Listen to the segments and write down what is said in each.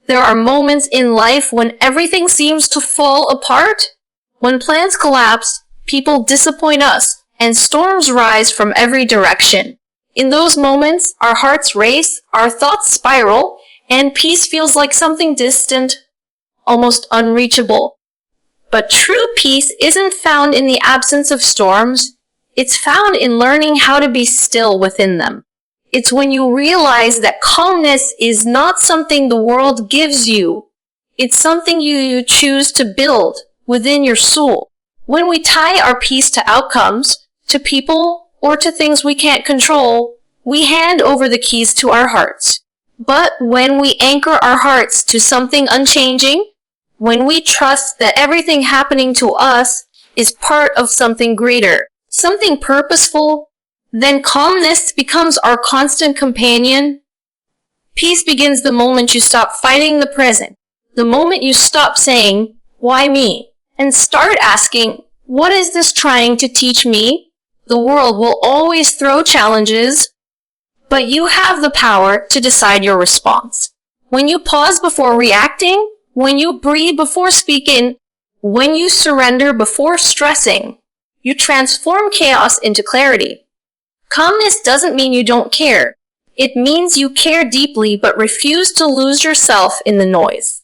There are moments in life when everything seems to fall apart. When plans collapse, people disappoint us, and storms rise from every direction. In those moments, our hearts race, our thoughts spiral, and peace feels like something distant, almost unreachable. But true peace isn't found in the absence of storms. It's found in learning how to be still within them. It's when you realize that calmness is not something the world gives you. It's something you choose to build within your soul. When we tie our peace to outcomes, to people, or to things we can't control, we hand over the keys to our hearts. But when we anchor our hearts to something unchanging, when we trust that everything happening to us is part of something greater, something purposeful, then calmness becomes our constant companion. Peace begins the moment you stop fighting the present, the moment you stop saying, "Why me?" and start asking, "What is this trying to teach me?" The world will always throw challenges, but you have the power to decide your response. When you pause before reacting, when you breathe before speaking, when you surrender before stressing, you transform chaos into clarity. Calmness doesn't mean you don't care. It means you care deeply but refuse to lose yourself in the noise.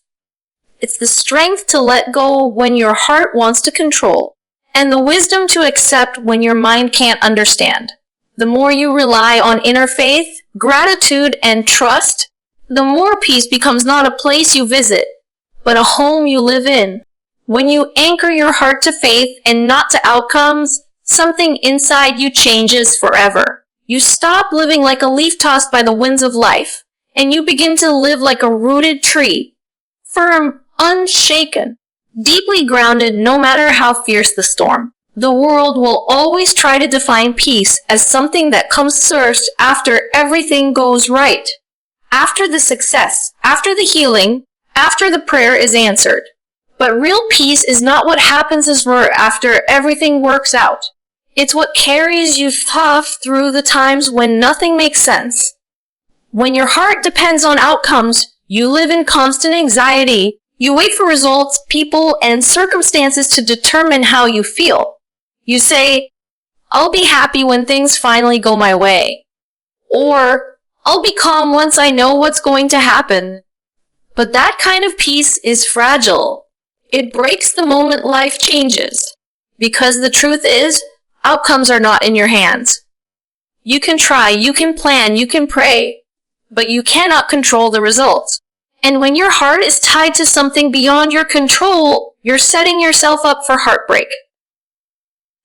It's the strength to let go when your heart wants to control, and the wisdom to accept when your mind can't understand. The more you rely on inner faith, gratitude, and trust, the more peace becomes not a place you visit, but a home you live in. When you anchor your heart to faith and not to outcomes, something inside you changes forever. You stop living like a leaf tossed by the winds of life, and you begin to live like a rooted tree, firm, unshaken, deeply grounded no matter how fierce the storm. The world will always try to define peace as something that comes first after everything goes right, after the success, after the healing, after the prayer is answered. But real peace is not what happens after everything works out. It's what carries you tough through the times when nothing makes sense. When your heart depends on outcomes, you live in constant anxiety. You wait for results, people, and circumstances to determine how you feel. You say, "I'll be happy when things finally go my way." Or, "I'll be calm once I know what's going to happen." But that kind of peace is fragile. It breaks the moment life changes. Because the truth is, outcomes are not in your hands. You can try, you can plan, you can pray, but you cannot control the results. And when your heart is tied to something beyond your control, you're setting yourself up for heartbreak.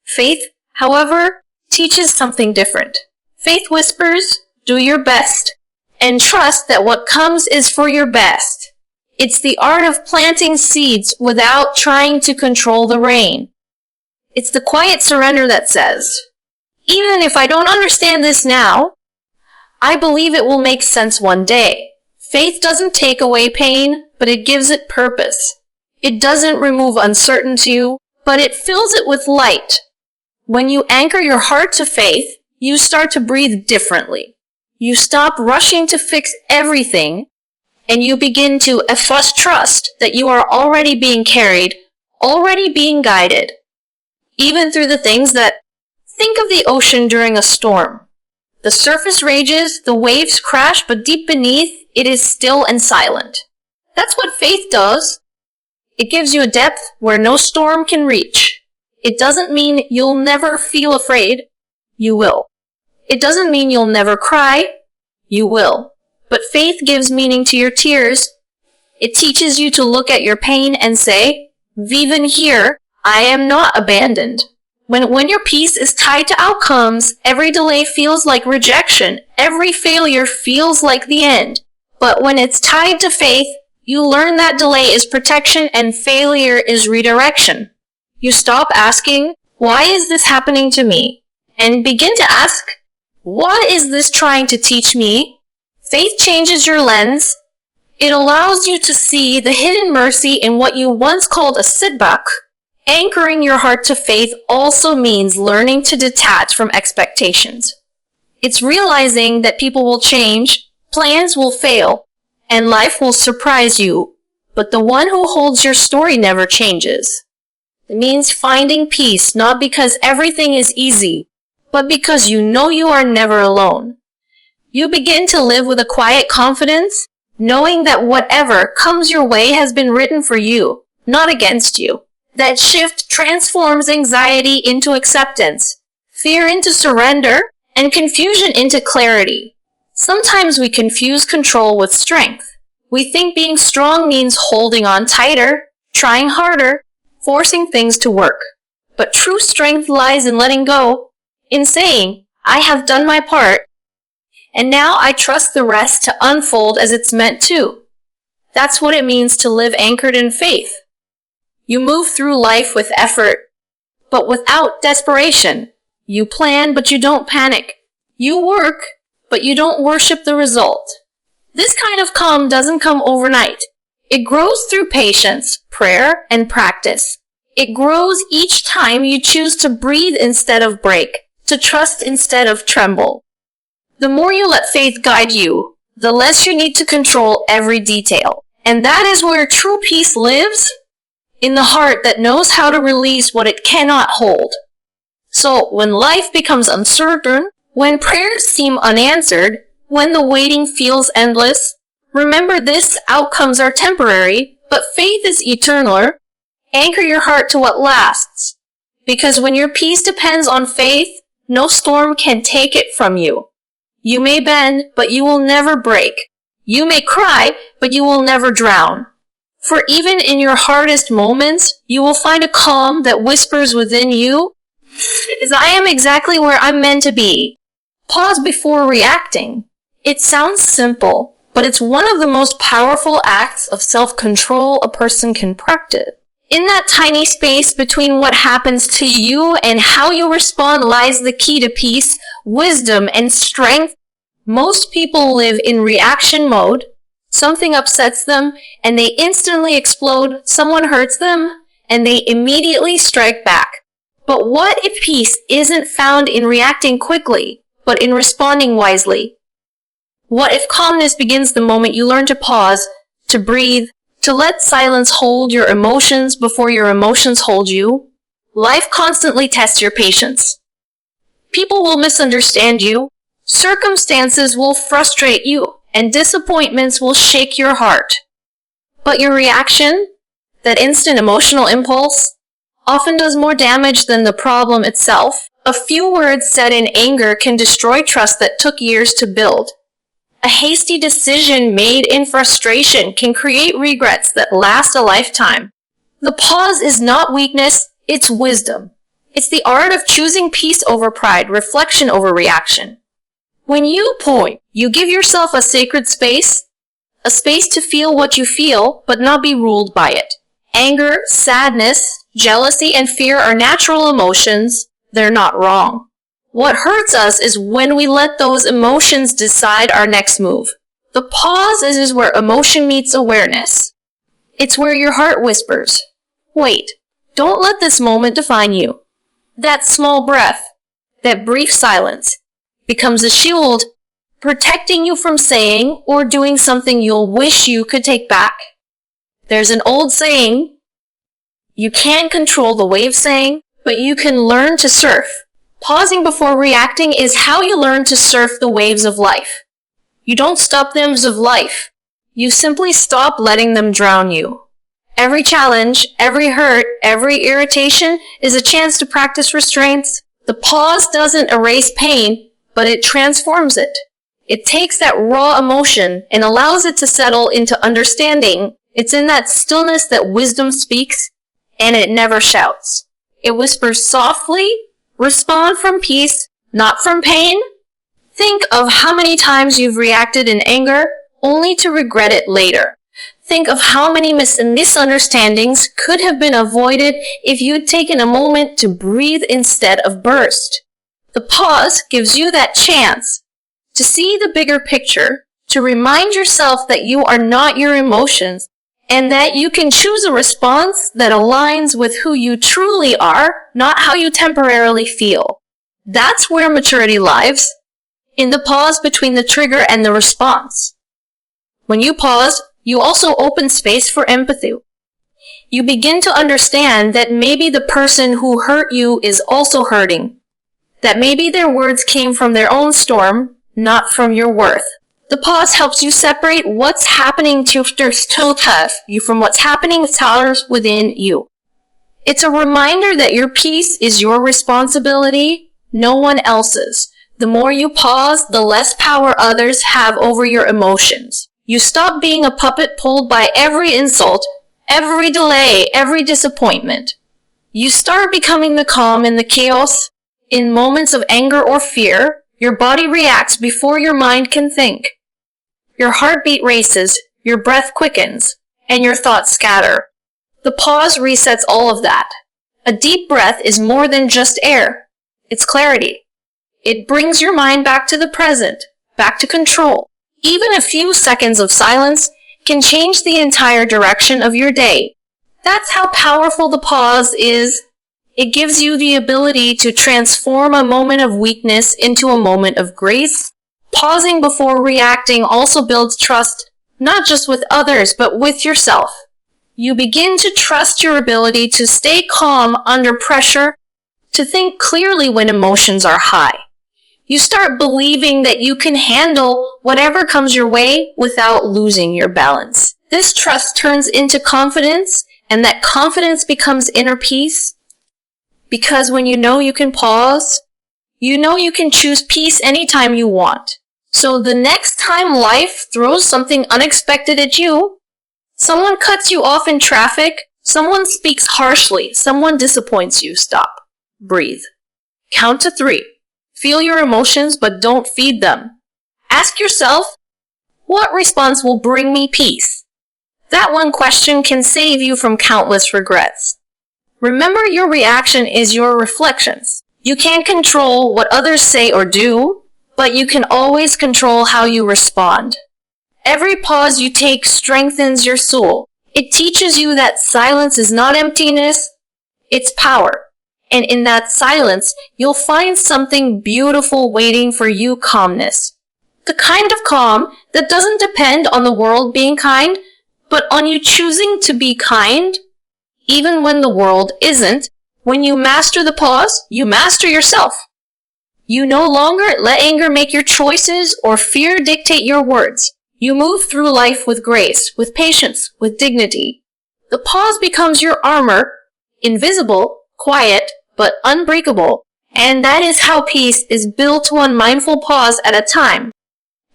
Faith, however, teaches something different. Faith whispers, "Do your best," and trust that what comes is for your best. It's the art of planting seeds without trying to control the rain. It's the quiet surrender that says, "Even if I don't understand this now, I believe it will make sense one day." Faith doesn't take away pain, but it gives it purpose. It doesn't remove uncertainty, but it fills it with light. When you anchor your heart to faith, you start to breathe differently. You stop rushing to fix everything, and you begin to trust that you are already being carried, already being guided. Even through the things that, think of the ocean during a storm. The surface rages, the waves crash, but deep beneath, it is still and silent. That's what faith does. It gives you a depth where no storm can reach. It doesn't mean you'll never feel afraid. You will. It doesn't mean you'll never cry. You will. But faith gives meaning to your tears. It teaches you to look at your pain and say, "Even here, I am not abandoned." When your peace is tied to outcomes, every delay feels like rejection. Every failure feels like the end. But when it's tied to faith, you learn that delay is protection and failure is redirection. You stop asking, "Why is this happening to me?" and begin to ask, "What is this trying to teach me?" Faith changes your lens. It allows you to see the hidden mercy in what you once called a setback. Anchoring your heart to faith also means learning to detach from expectations. It's realizing that people will change, plans will fail, and life will surprise you. But the one who holds your story never changes. It means finding peace not because everything is easy, but because you know you are never alone. You begin to live with a quiet confidence, knowing that whatever comes your way has been written for you, not against you. That shift transforms anxiety into acceptance, fear into surrender, and confusion into clarity. Sometimes we confuse control with strength. We think being strong means holding on tighter, trying harder, forcing things to work. But true strength lies in letting go, in saying, I have done my part, and now I trust the rest to unfold as it's meant to. That's what it means to live anchored in faith. You move through life with effort, but without desperation. You plan, but you don't panic. You work, but you don't worship the result. This kind of calm doesn't come overnight. It grows through patience, prayer, and practice. It grows each time you choose to breathe instead of break, to trust instead of tremble. The more you let faith guide you, the less you need to control every detail. And that is where true peace lives, in the heart that knows how to release what it cannot hold. So when life becomes uncertain, when prayers seem unanswered, when the waiting feels endless, remember this: outcomes are temporary, but faith is eternal. Anchor your heart to what lasts. Because when your peace depends on faith, no storm can take it from you. You may bend, but you will never break. You may cry, but you will never drown. For even in your hardest moments, you will find a calm that whispers within you, I am exactly where I'm meant to be. Pause before reacting. It sounds simple, but it's one of the most powerful acts of self-control a person can practice. In that tiny space between what happens to you and how you respond lies the key to peace, wisdom, and strength. Most people live in reaction mode. Something upsets them, and they instantly explode. Someone hurts them, and they immediately strike back. But what if peace isn't found in reacting quickly, but in responding wisely? What if calmness begins the moment you learn to pause, to breathe, to let silence hold your emotions before your emotions hold you? Life constantly tests your patience. People will misunderstand you, circumstances will frustrate you, and disappointments will shake your heart. But your reaction, that instant emotional impulse, often does more damage than the problem itself. A few words said in anger can destroy trust that took years to build. A hasty decision made in frustration can create regrets that last a lifetime. The pause is not weakness, it's wisdom. It's the art of choosing peace over pride, reflection over reaction. When you point, you give yourself a sacred space, a space to feel what you feel, but not be ruled by it. Anger, sadness, jealousy, and fear are natural emotions. They're not wrong. What hurts us is when we let those emotions decide our next move. The pause is where emotion meets awareness. It's where your heart whispers, wait, don't let this moment define you. That small breath, that brief silence, becomes a shield protecting you from saying or doing something you'll wish you could take back. There's an old saying, you can't control the wave saying, but you can learn to surf. Pausing before reacting is how you learn to surf the waves of life. You don't stop the waves of life. You simply stop letting them drown you. Every challenge, every hurt, every irritation is a chance to practice restraints. The pause doesn't erase pain, but it transforms it. It takes that raw emotion and allows it to settle into understanding. It's in that stillness that wisdom speaks, and it never shouts. It whispers softly. Respond from peace, not from pain. Think of how many times you've reacted in anger, only to regret it later. Think of how many misunderstandings could have been avoided if you'd taken a moment to breathe instead of burst. The pause gives you that chance to see the bigger picture, to remind yourself that you are not your emotions, and that you can choose a response that aligns with who you truly are, not how you temporarily feel. That's where maturity lies, in the pause between the trigger and the response. When you pause, you also open space for empathy. You begin to understand that maybe the person who hurt you is also hurting. That maybe their words came from their own storm, not from your worth. The pause helps you separate what's happening to you from what's happening with others within you. It's a reminder that your peace is your responsibility, no one else's. The more you pause, the less power others have over your emotions. You stop being a puppet pulled by every insult, every delay, every disappointment. You start becoming the calm in the chaos. In moments of anger or fear, your body reacts before your mind can think. Your heartbeat races, your breath quickens, and your thoughts scatter. The pause resets all of that. A deep breath is more than just air. It's clarity. It brings your mind back to the present, back to control. Even a few seconds of silence can change the entire direction of your day. That's how powerful the pause is. It gives you the ability to transform a moment of weakness into a moment of grace. Pausing before reacting also builds trust, not just with others, but with yourself. You begin to trust your ability to stay calm under pressure, to think clearly when emotions are high. You start believing that you can handle whatever comes your way without losing your balance. This trust turns into confidence, and that confidence becomes inner peace. Because when you know you can pause, you know you can choose peace anytime you want. So the next time life throws something unexpected at you, someone cuts you off in traffic, someone speaks harshly, someone disappoints you, stop. Breathe. Count to 3. Feel your emotions, but don't feed them. Ask yourself, what response will bring me peace? That one question can save you from countless regrets. Remember, your reaction is your reflections. You can't control what others say or do, but you can always control how you respond. Every pause you take strengthens your soul. It teaches you that silence is not emptiness, it's power. And in that silence, you'll find something beautiful waiting for you, calmness. The kind of calm that doesn't depend on the world being kind, but on you choosing to be kind, even when the world isn't. When you master the pause, you master yourself. You no longer let anger make your choices or fear dictate your words. You move through life with grace, with patience, with dignity. The pause becomes your armor, invisible, quiet, but unbreakable. And that is how peace is built, one mindful pause at a time.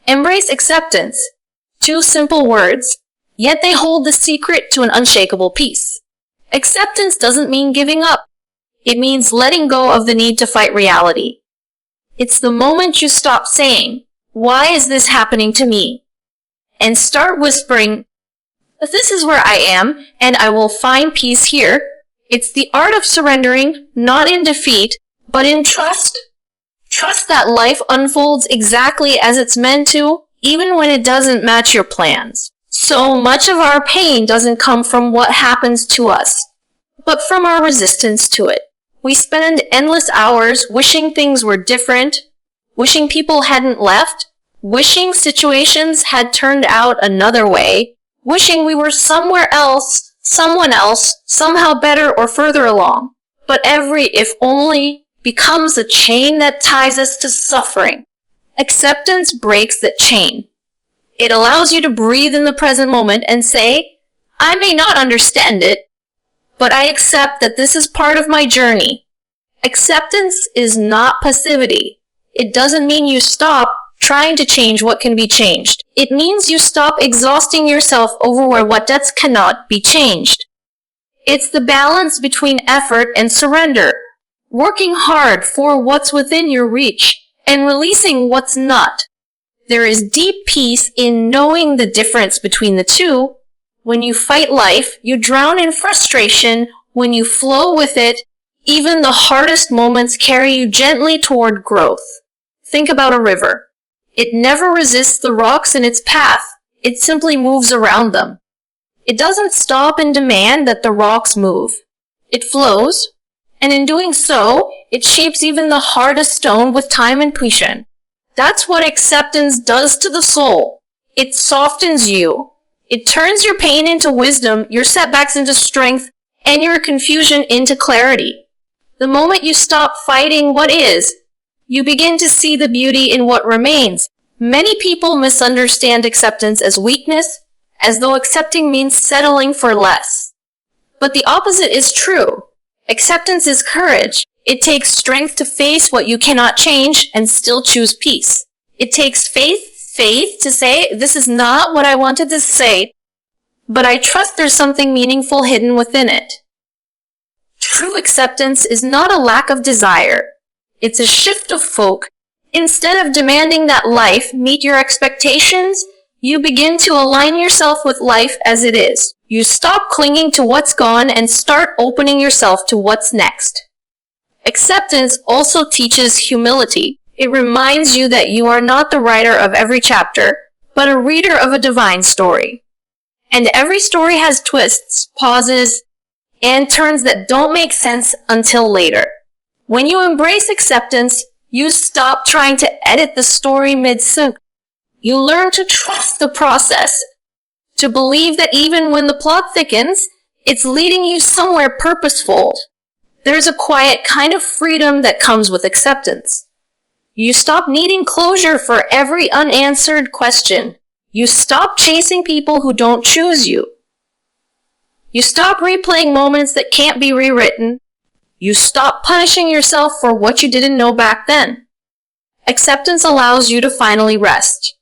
Embrace acceptance. 2 simple words, yet they hold the secret to an unshakable peace. Acceptance doesn't mean giving up. It means letting go of the need to fight reality. It's the moment you stop saying, why is this happening to me? And start whispering, this is where I am, and I will find peace here. It's the art of surrendering, not in defeat, but in trust. Trust that life unfolds exactly as it's meant to, even when it doesn't match your plans. So much of our pain doesn't come from what happens to us, but from our resistance to it. We spend endless hours wishing things were different, wishing people hadn't left, wishing situations had turned out another way, wishing we were somewhere else, someone else, somehow better or further along. But every if only becomes a chain that ties us to suffering. Acceptance breaks that chain. It allows you to breathe in the present moment and say, I may not understand it, but I accept that this is part of my journey. Acceptance is not passivity. It doesn't mean you stop trying to change what can be changed. It means you stop exhausting yourself over what debts cannot be changed. It's the balance between effort and surrender, working hard for what's within your reach and releasing what's not. There is deep peace in knowing the difference between the two. When you fight life, you drown in frustration. When you flow with it, even the hardest moments carry you gently toward growth. Think about a river. It never resists the rocks in its path. It simply moves around them. It doesn't stop and demand that the rocks move. It flows, and in doing so, it shapes even the hardest stone with time and patience. That's what acceptance does to the soul. It softens you. It turns your pain into wisdom, your setbacks into strength, and your confusion into clarity. The moment you stop fighting what is, you begin to see the beauty in what remains. Many people misunderstand acceptance as weakness, as though accepting means settling for less. But the opposite is true. Acceptance is courage. It takes strength to face what you cannot change and still choose peace. It takes faith to say, this is not what I wanted to say, but I trust there's something meaningful hidden within it. True acceptance is not a lack of desire. It's a shift of focus. Instead of demanding that life meet your expectations, you begin to align yourself with life as it is. You stop clinging to what's gone and start opening yourself to what's next. Acceptance also teaches humility. It reminds you that you are not the writer of every chapter, but a reader of a divine story. And every story has twists, pauses, and turns that don't make sense until later. When you embrace acceptance, you stop trying to edit the story mid-sync. You learn to trust the process, to believe that even when the plot thickens, it's leading you somewhere purposeful. There's a quiet kind of freedom that comes with acceptance. You stop needing closure for every unanswered question. You stop chasing people who don't choose you. You stop replaying moments that can't be rewritten. You stop punishing yourself for what you didn't know back then. Acceptance allows you to finally rest.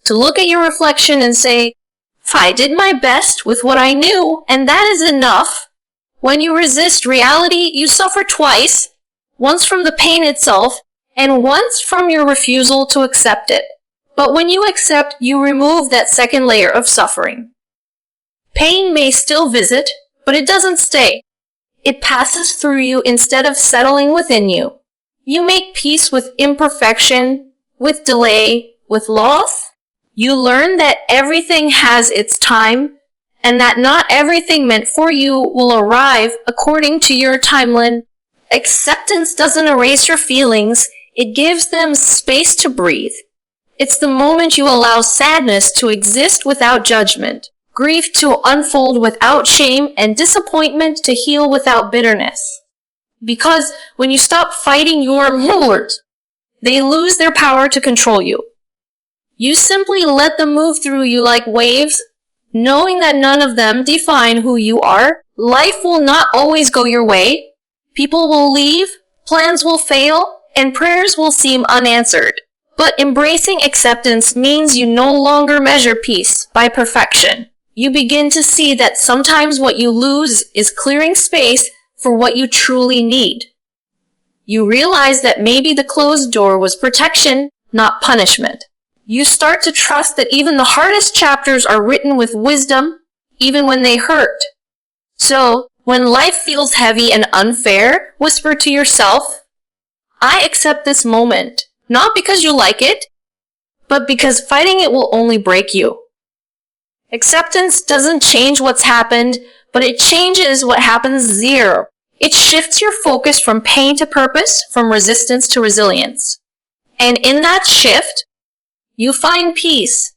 To look at your reflection and say, I did my best with what I knew, and that is enough. When you resist reality, you suffer twice, once from the pain itself, and once from your refusal to accept it. But when you accept, you remove that second layer of suffering. Pain may still visit, but it doesn't stay. It passes through you instead of settling within you. You make peace with imperfection, with delay, with loss. You learn that everything has its time, and that not everything meant for you will arrive according to your timeline. Acceptance doesn't erase your feelings, it gives them space to breathe. It's the moment you allow sadness to exist without judgment, grief to unfold without shame, and disappointment to heal without bitterness. Because when you stop fighting your moods, they lose their power to control you. You simply let them move through you like waves, knowing that none of them define who you are. Life will not always go your way. People will leave, plans will fail, and prayers will seem unanswered. But embracing acceptance means you no longer measure peace by perfection. You begin to see that sometimes what you lose is clearing space for what you truly need. You realize that maybe the closed door was protection, not punishment. You start to trust that even the hardest chapters are written with wisdom, even when they hurt. So, when life feels heavy and unfair, whisper to yourself, I accept this moment, not because you like it, but because fighting it will only break you. Acceptance doesn't change what's happened, but it changes what happens zero. It shifts your focus from pain to purpose, from resistance to resilience. And in that shift, you find peace.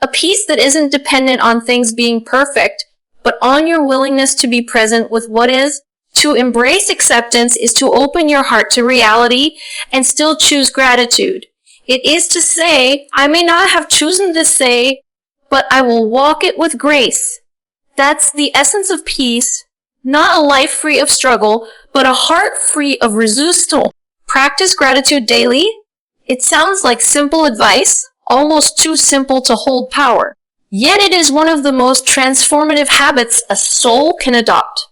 A peace that isn't dependent on things being perfect, but on your willingness to be present with what is. To embrace acceptance is to open your heart to reality and still choose gratitude. It is to say, I may not have chosen this say, but I will walk it with grace. That's the essence of peace, not a life free of struggle, but a heart free of resistance. Practice gratitude daily. It sounds like simple advice, almost too simple to hold power. Yet it is one of the most transformative habits a soul can adopt.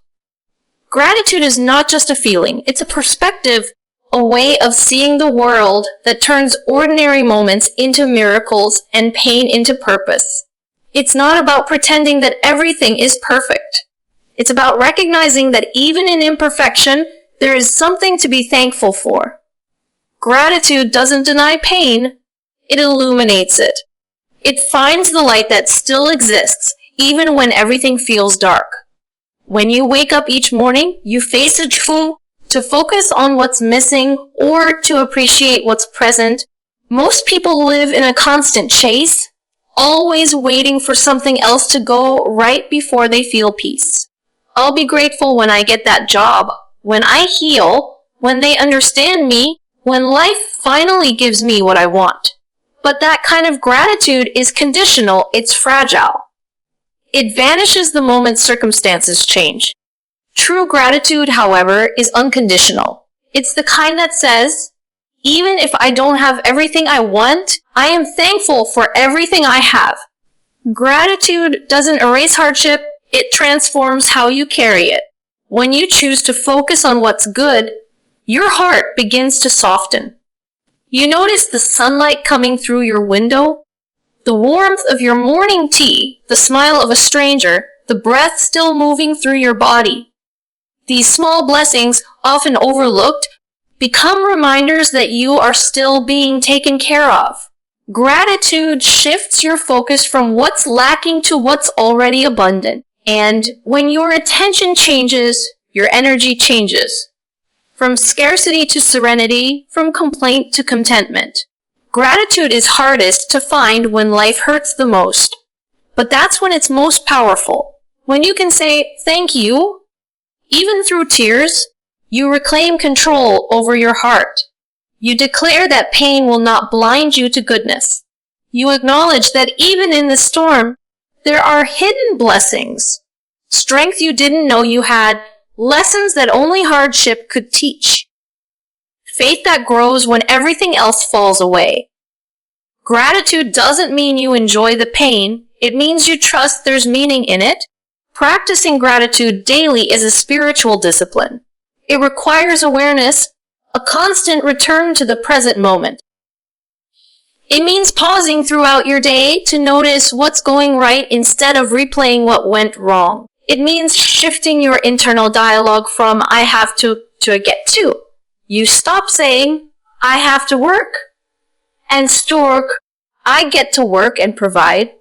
Gratitude is not just a feeling, it's a perspective, a way of seeing the world that turns ordinary moments into miracles and pain into purpose. It's not about pretending that everything is perfect. It's about recognizing that even in imperfection, there is something to be thankful for. Gratitude doesn't deny pain, it illuminates it. It finds the light that still exists, even when everything feels dark. When you wake up each morning, you face a choice to focus on what's missing or to appreciate what's present. Most people live in a constant chase, always waiting for something else to go right before they feel peace. I'll be grateful when I get that job, when I heal, when they understand me, when life finally gives me what I want. But that kind of gratitude is conditional, it's fragile. It vanishes the moment circumstances change. True gratitude, however, is unconditional. It's the kind that says, even if I don't have everything I want, I am thankful for everything I have. Gratitude doesn't erase hardship, it transforms how you carry it. When you choose to focus on what's good, your heart begins to soften. You notice the sunlight coming through your window, the warmth of your morning tea, the smile of a stranger, the breath still moving through your body. These small blessings, often overlooked, become reminders that you are still being taken care of. Gratitude shifts your focus from what's lacking to what's already abundant. And when your attention changes, your energy changes. From scarcity to serenity, from complaint to contentment. Gratitude is hardest to find when life hurts the most. But that's when it's most powerful. When you can say, thank you, even through tears, you reclaim control over your heart. You declare that pain will not blind you to goodness. You acknowledge that even in the storm, there are hidden blessings, strength you didn't know you had, lessons that only hardship could teach. Faith that grows when everything else falls away. Gratitude doesn't mean you enjoy the pain, it means you trust there's meaning in it. Practicing gratitude daily is a spiritual discipline. It requires awareness, a constant return to the present moment. It means pausing throughout your day to notice what's going right instead of replaying what went wrong. It means shifting your internal dialogue from I have to a get to. You stop saying, I have to work, and stork, I get to work and provide.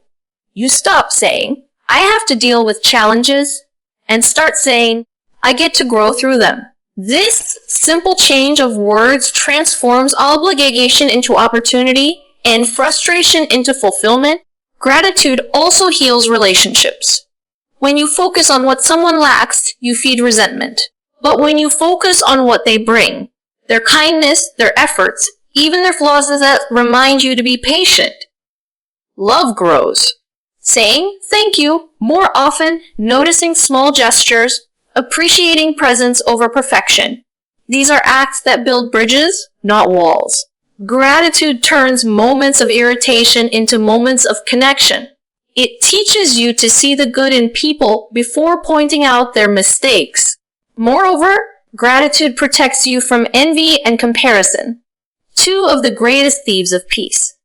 You stop saying, I have to deal with challenges, and start saying, I get to grow through them. This simple change of words transforms obligation into opportunity and frustration into fulfillment. Gratitude also heals relationships. When you focus on what someone lacks, you feed resentment. But when you focus on what they bring, their kindness, their efforts, even their flaws that remind you to be patient, love grows. Saying thank you more often, noticing small gestures, appreciating presence over perfection. These are acts that build bridges, not walls. Gratitude turns moments of irritation into moments of connection. It teaches you to see the good in people before pointing out their mistakes. Moreover, gratitude protects you from envy and comparison, two of the greatest thieves of peace.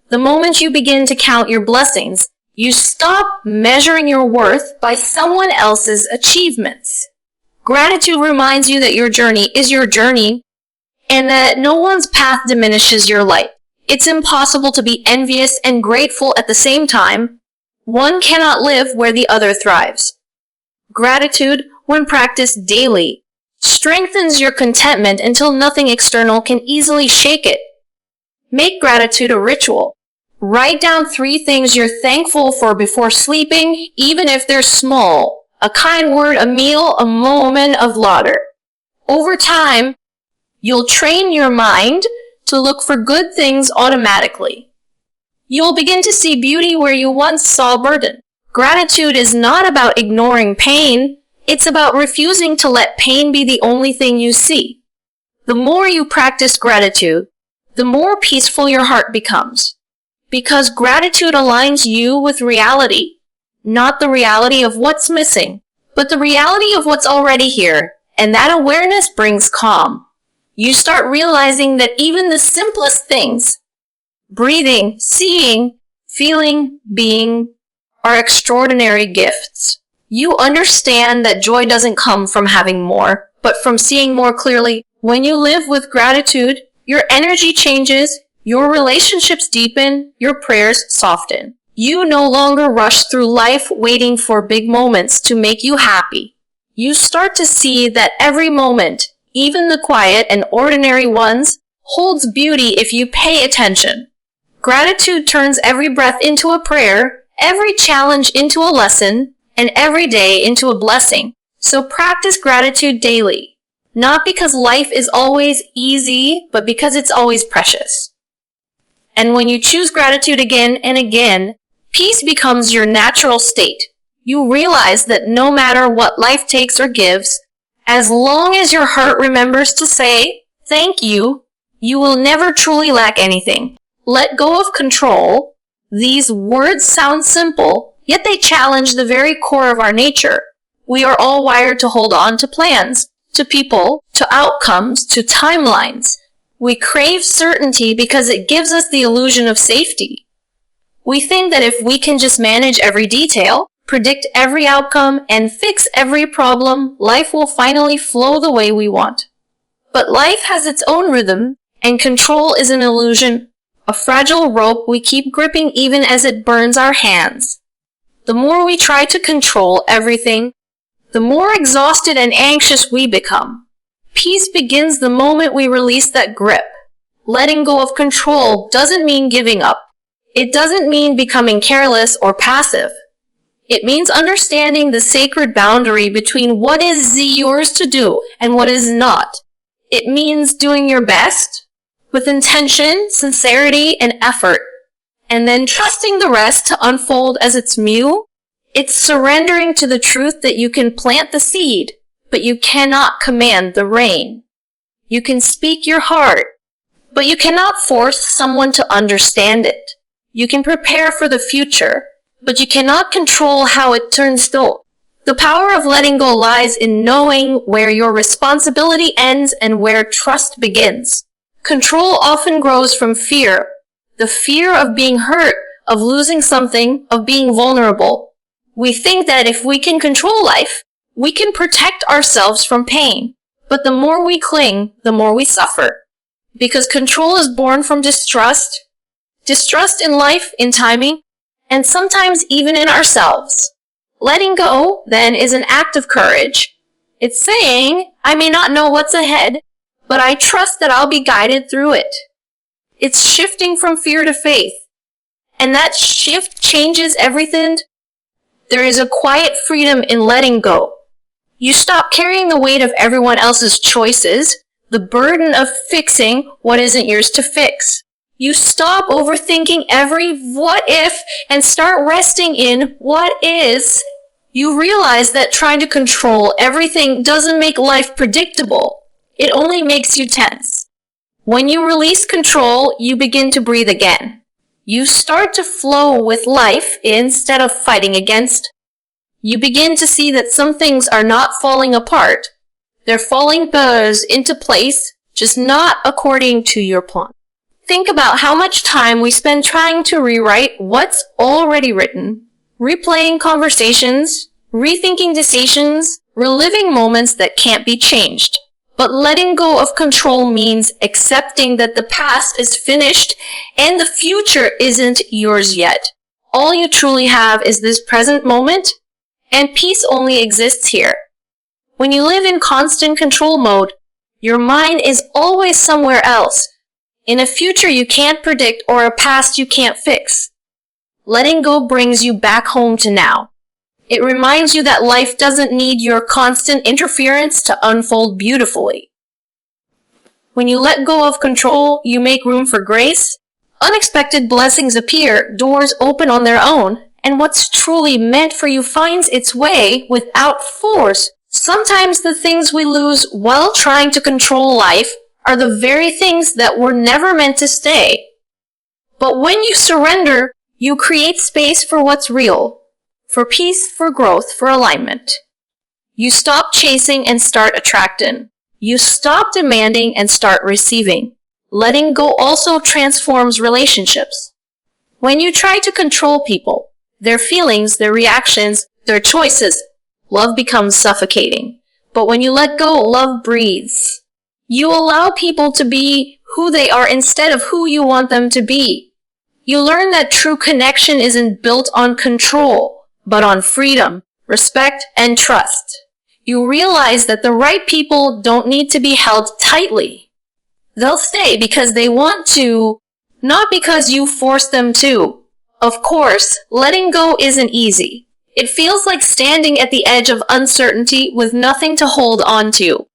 The moment you begin to count your blessings, you stop measuring your worth by someone else's achievements. Gratitude reminds you that your journey is your journey and that no one's path diminishes your light. It's impossible to be envious and grateful at the same time. One cannot live where the other thrives. Gratitude, when practiced daily, strengthens your contentment until nothing external can easily shake it. Make gratitude a ritual. Write down 3 things you're thankful for before sleeping, even if they're small. A kind word, a meal, a moment of laughter. Over time, you'll train your mind to look for good things automatically. You'll begin to see beauty where you once saw burden. Gratitude is not about ignoring pain. It's about refusing to let pain be the only thing you see. The more you practice gratitude, the more peaceful your heart becomes. Because gratitude aligns you with reality, not the reality of what's missing, but the reality of what's already here. And that awareness brings calm. You start realizing that even the simplest things, breathing, seeing, feeling, being, are extraordinary gifts. You understand that joy doesn't come from having more, but from seeing more clearly. When you live with gratitude, your energy changes, your relationships deepen, your prayers soften. You no longer rush through life waiting for big moments to make you happy. You start to see that every moment, even the quiet and ordinary ones, holds beauty if you pay attention. Gratitude turns every breath into a prayer, every challenge into a lesson, and every day into a blessing. So practice gratitude daily. Not because life is always easy, but because it's always precious. And when you choose gratitude again and again, peace becomes your natural state. You realize that no matter what life takes or gives, as long as your heart remembers to say, thank you, you will never truly lack anything. Let go of control. These words sound simple, yet they challenge the very core of our nature. We are all wired to hold on to plans, to people, to outcomes, to timelines. We crave certainty because it gives us the illusion of safety. We think that if we can just manage every detail, predict every outcome, and fix every problem, life will finally flow the way we want. But life has its own rhythm, and control is an illusion, a fragile rope we keep gripping even as it burns our hands. The more we try to control everything, the more exhausted and anxious we become. Peace begins the moment we release that grip. Letting go of control doesn't mean giving up. It doesn't mean becoming careless or passive. It means understanding the sacred boundary between what is yours to do and what is not. It means doing your best with intention, sincerity, and effort, and then trusting the rest to unfold as it's mew. It's surrendering to the truth that you can plant the seed, but you cannot command the rain. You can speak your heart, but you cannot force someone to understand it. You can prepare for the future, but you cannot control how it turns out. The power of letting go lies in knowing where your responsibility ends and where trust begins. Control often grows from fear. The fear of being hurt, of losing something, of being vulnerable. We think that if we can control life, we can protect ourselves from pain. But the more we cling, the more we suffer. Because control is born from distrust. Distrust in life, in timing, and sometimes even in ourselves. Letting go, then, is an act of courage. It's saying, I may not know what's ahead, but I trust that I'll be guided through it. It's shifting from fear to faith. And that shift changes everything. There is a quiet freedom in letting go. You stop carrying the weight of everyone else's choices, the burden of fixing what isn't yours to fix. You stop overthinking every what if and start resting in what is. You realize that trying to control everything doesn't make life predictable. It only makes you tense. When you release control, you begin to breathe again. You start to flow with life instead of fighting against. You begin to see that some things are not falling apart. They're falling into place, just not according to your plan. Think about how much time we spend trying to rewrite what's already written, replaying conversations, rethinking decisions, reliving moments that can't be changed. But letting go of control means accepting that the past is finished and the future isn't yours yet. All you truly have is this present moment, and peace only exists here. When you live in constant control mode, your mind is always somewhere else, in a future you can't predict or a past you can't fix. Letting go brings you back home to now. It reminds you that life doesn't need your constant interference to unfold beautifully. When you let go of control, you make room for grace. Unexpected blessings appear, doors open on their own, and what's truly meant for you finds its way without force. Sometimes the things we lose while trying to control life are the very things that were never meant to stay. But when you surrender, you create space for what's real. For peace, for growth, for alignment. You stop chasing and start attracting. You stop demanding and start receiving. Letting go also transforms relationships. When you try to control people, their feelings, their reactions, their choices, love becomes suffocating. But when you let go, love breathes. You allow people to be who they are instead of who you want them to be. You learn that true connection isn't built on control, but on freedom, respect, and trust. You realize that the right people don't need to be held tightly. They'll stay because they want to, not because you force them to. Of course, letting go isn't easy. It feels like standing at the edge of uncertainty with nothing to hold on to.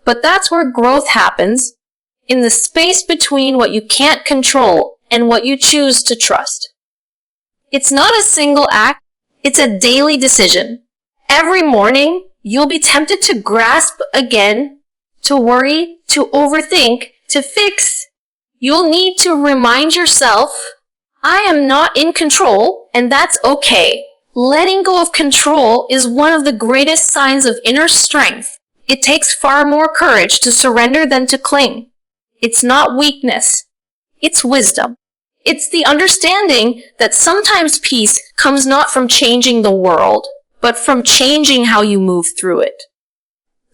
But that's where growth happens, in the space between what you can't control and what you choose to trust. It's not a single act, it's a daily decision. Every morning, you'll be tempted to grasp again, to worry, to overthink, to fix. You'll need to remind yourself, I am not in control, and that's okay. Letting go of control is one of the greatest signs of inner strength. It takes far more courage to surrender than to cling. It's not weakness. It's wisdom. It's the understanding that sometimes peace comes not from changing the world, but from changing how you move through it.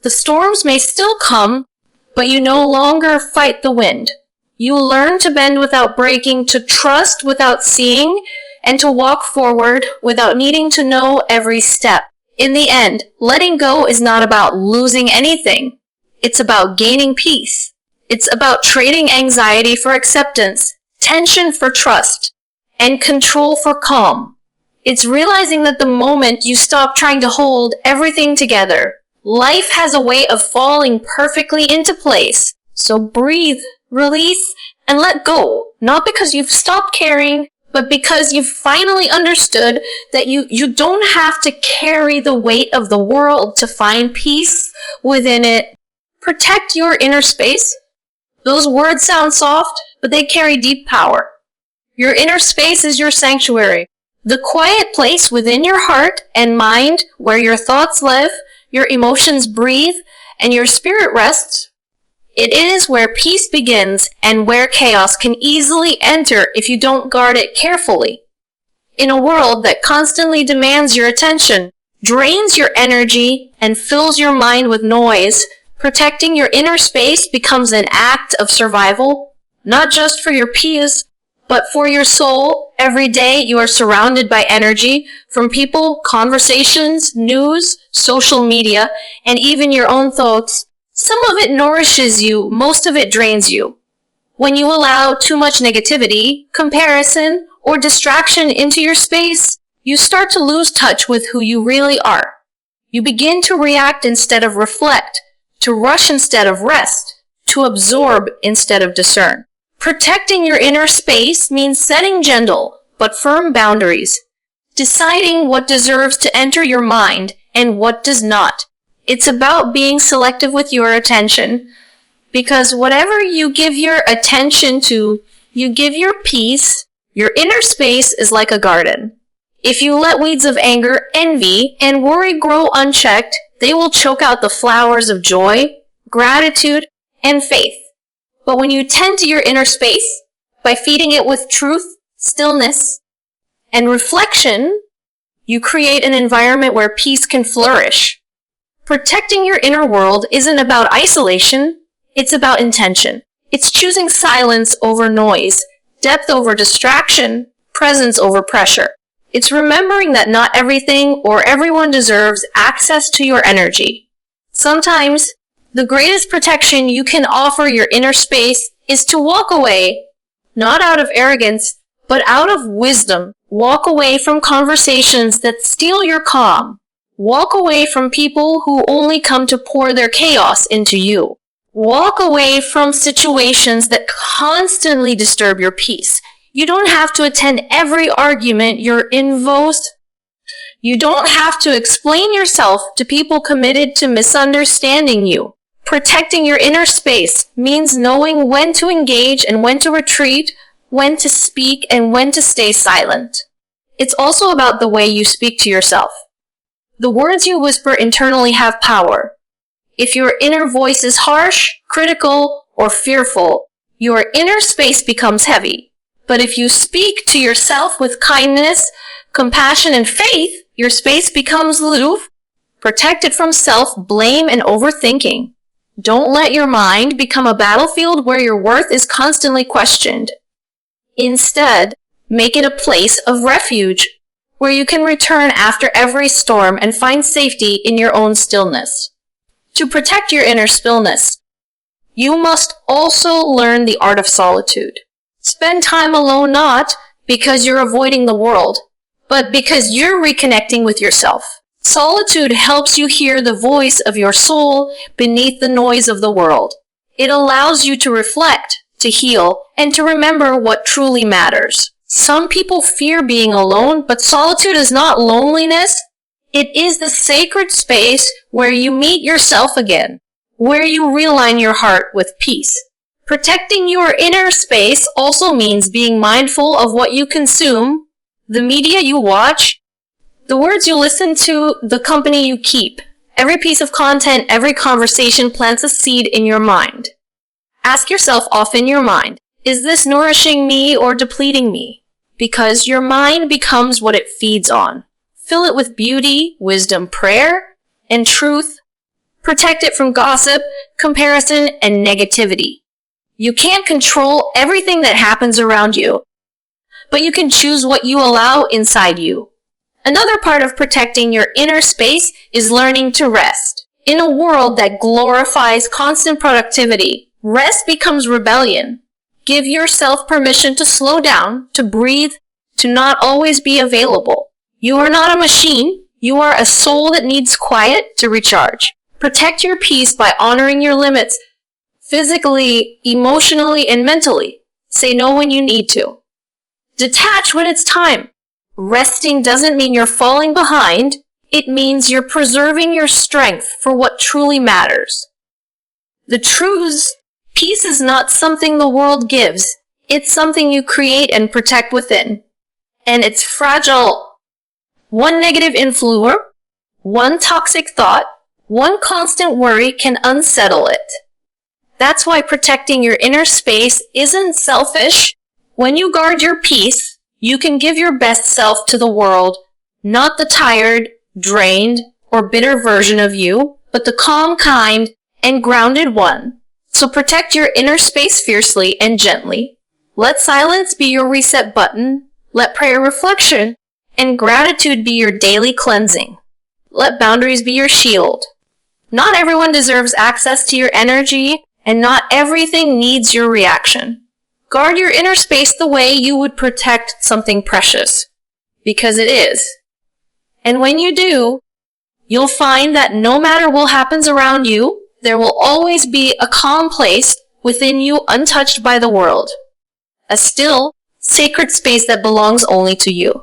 The storms may still come, but you no longer fight the wind. You learn to bend without breaking, to trust without seeing, and to walk forward without needing to know every step. In the end, letting go is not about losing anything. It's about gaining peace. It's about trading anxiety for acceptance, tension for trust, and control for calm. It's realizing that the moment you stop trying to hold everything together, life has a way of falling perfectly into place. So breathe, release, and let go. Not because you've stopped caring, but because you've finally understood that you don't have to carry the weight of the world to find peace within it. Protect your inner space. Those words sound soft, but they carry deep power. Your inner space is your sanctuary. The quiet place within your heart and mind where your thoughts live, your emotions breathe, and your spirit rests. It is where peace begins and where chaos can easily enter if you don't guard it carefully. In a world that constantly demands your attention, drains your energy, and fills your mind with noise, protecting your inner space becomes an act of survival, not just for your peace, but for your soul. Every day you are surrounded by energy from people, conversations, news, social media, and even your own thoughts. Some of it nourishes you, most of it drains you. When you allow too much negativity, comparison, or distraction into your space, you start to lose touch with who you really are. You begin to react instead of reflect, to rush instead of rest, to absorb instead of discern. Protecting your inner space means setting gentle but firm boundaries, deciding what deserves to enter your mind and what does not. It's about being selective with your attention, because whatever you give your attention to, you give your peace. Your inner space is like a garden. If you let weeds of anger, envy, and worry grow unchecked, they will choke out the flowers of joy, gratitude, and faith. But when you tend to your inner space, by feeding it with truth, stillness, and reflection, you create an environment where peace can flourish. Protecting your inner world isn't about isolation, it's about intention. It's choosing silence over noise, depth over distraction, presence over pressure. It's remembering that not everything or everyone deserves access to your energy. Sometimes, the greatest protection you can offer your inner space is to walk away, not out of arrogance, but out of wisdom. Walk away from conversations that steal your calm. Walk away from people who only come to pour their chaos into you. Walk away from situations that constantly disturb your peace. You don't have to attend every argument you're involved. You don't have to explain yourself to people committed to misunderstanding you. Protecting your inner space means knowing when to engage and when to retreat, when to speak and when to stay silent. It's also about the way you speak to yourself. The words you whisper internally have power. If your inner voice is harsh, critical, or fearful, your inner space becomes heavy. But if you speak to yourself with kindness, compassion, and faith, your space becomes aloof, protected from self-blame and overthinking. Don't let your mind become a battlefield where your worth is constantly questioned. Instead, make it a place of refuge, where you can return after every storm and find safety in your own stillness. To protect your inner stillness, you must also learn the art of solitude. Spend time alone not because you're avoiding the world, but because you're reconnecting with yourself. Solitude helps you hear the voice of your soul beneath the noise of the world. It allows you to reflect, to heal, and to remember what truly matters. Some people fear being alone, but solitude is not loneliness. It is the sacred space where you meet yourself again, where you realign your heart with peace. Protecting your inner space also means being mindful of what you consume, the media you watch, the words you listen to, the company you keep. Every piece of content, every conversation plants a seed in your mind. Ask yourself often in your mind, is this nourishing me or depleting me? Because your mind becomes what it feeds on. Fill it with beauty, wisdom, prayer, and truth. Protect it from gossip, comparison, and negativity. You can't control everything that happens around you, but you can choose what you allow inside you. Another part of protecting your inner space is learning to rest. In a world that glorifies constant productivity, rest becomes rebellion. Give yourself permission to slow down, to breathe, to not always be available. You are not a machine. You are a soul that needs quiet to recharge. Protect your peace by honoring your limits physically, emotionally, and mentally. Say no when you need to. Detach when it's time. Resting doesn't mean you're falling behind. It means you're preserving your strength for what truly matters. The truth is, peace is not something the world gives. It's something you create and protect within. And it's fragile. One negative influence, one toxic thought, one constant worry can unsettle it. That's why protecting your inner space isn't selfish. When you guard your peace, you can give your best self to the world, not the tired, drained, or bitter version of you, but the calm, kind, and grounded one. So protect your inner space fiercely and gently. Let silence be your reset button. Let prayer, reflection, and gratitude be your daily cleansing. Let boundaries be your shield. Not everyone deserves access to your energy, and not everything needs your reaction. Guard your inner space the way you would protect something precious, because it is. And when you do, you'll find that no matter what happens around you, there will always be a calm place within you untouched by the world. A still, sacred space that belongs only to you.